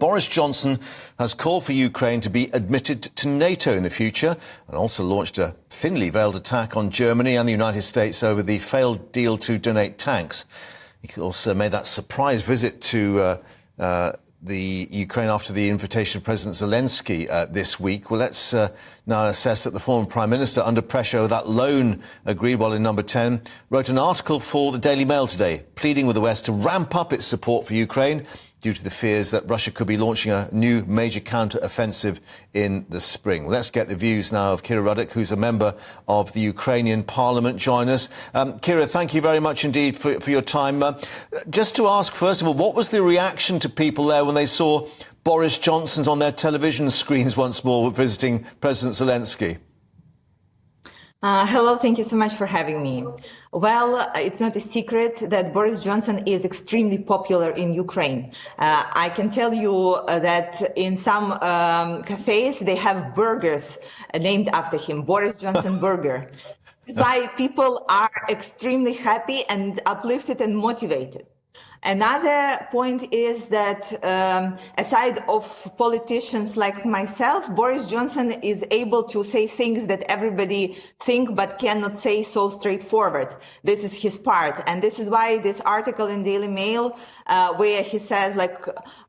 Boris Johnson has called for Ukraine to be admitted to Nato in the future and also launched a thinly veiled attack on Germany and the United States over the failed deal to donate tanks. He also made that surprise visit to the Ukraine after the invitation of President Zelensky this week. Well, let's now assess that the former Prime Minister, under pressure of that loan agreed while in number 10, wrote an article for the Daily Mail today, pleading with the West to ramp up its support for Ukraine due to the fears that Russia could be launching a new major counter-offensive in the spring. Well, let's get the views now of Kira Rudik, who's a member of the Ukrainian Parliament. Join us. Kira, thank you very much indeed for your time. Just to ask, first of all, what was the reaction to people there when they saw Boris Johnson's on their television screens once more visiting President Zelensky? Hello, thank you so much for having me. Well, it's not a secret that Boris Johnson is extremely popular in Ukraine. I can tell you that in some cafes, they have burgers named after him, Boris Johnson burger. This is why people are extremely happy and uplifted and motivated. Another point is that aside of politicians like myself, Boris Johnson is able to say things that everybody think but cannot say so straightforward. This is his part. And this is why this article in Daily Mail, where he says,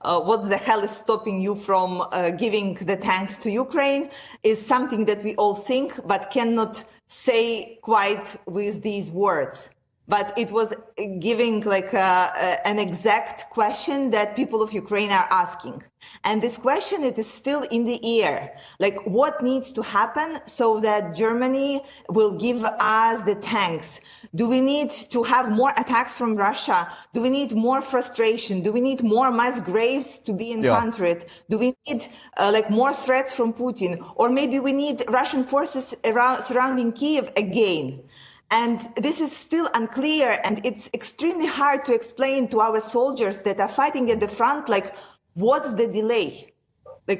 what the hell is stopping you from giving the tanks to Ukraine, is something that we all think but cannot say quite with these words. But it was giving an exact question that people of Ukraine are asking. And this question, it is still in the air. What needs to happen so that Germany will give us the tanks? Do we need to have more attacks from Russia? Do we need more frustration? Do we need more mass graves to be encountered? Do we need more threats from Putin? Or maybe we need Russian forces surrounding Kyiv again? And this is still unclear, and it's extremely hard to explain to our soldiers that are fighting at the front, what's the delay?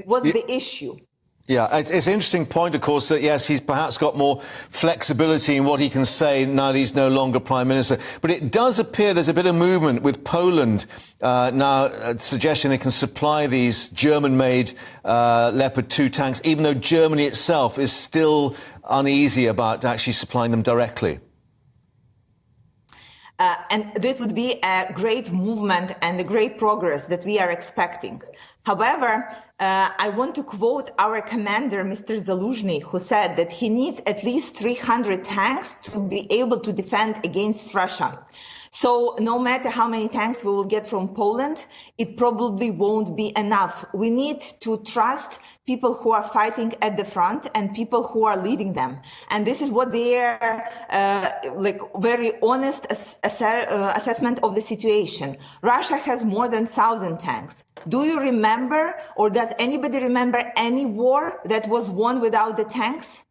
What's the issue? Yeah, it's an interesting point, of course, that, yes, he's perhaps got more flexibility in what he can say now that he's no longer Prime Minister. But it does appear there's a bit of movement with Poland now suggesting they can supply these German-made Leopard 2 tanks, even though Germany itself is still uneasy about actually supplying them directly. And that would be a great movement and a great progress that we are expecting. However, I want to quote our commander, Mr. Zaluzhny, who said that he needs at least 300 tanks to be able to defend against Russia. So no matter how many tanks we will get from Poland, it probably won't be enough. We need to trust people who are fighting at the front and people who are leading them. And this is what their very honest assessment of the situation. Russia has more than 1,000 tanks. Do you remember, or does anybody remember any war that was won without the tanks?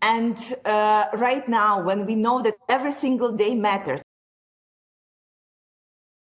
And right now, when we know that every single day matters,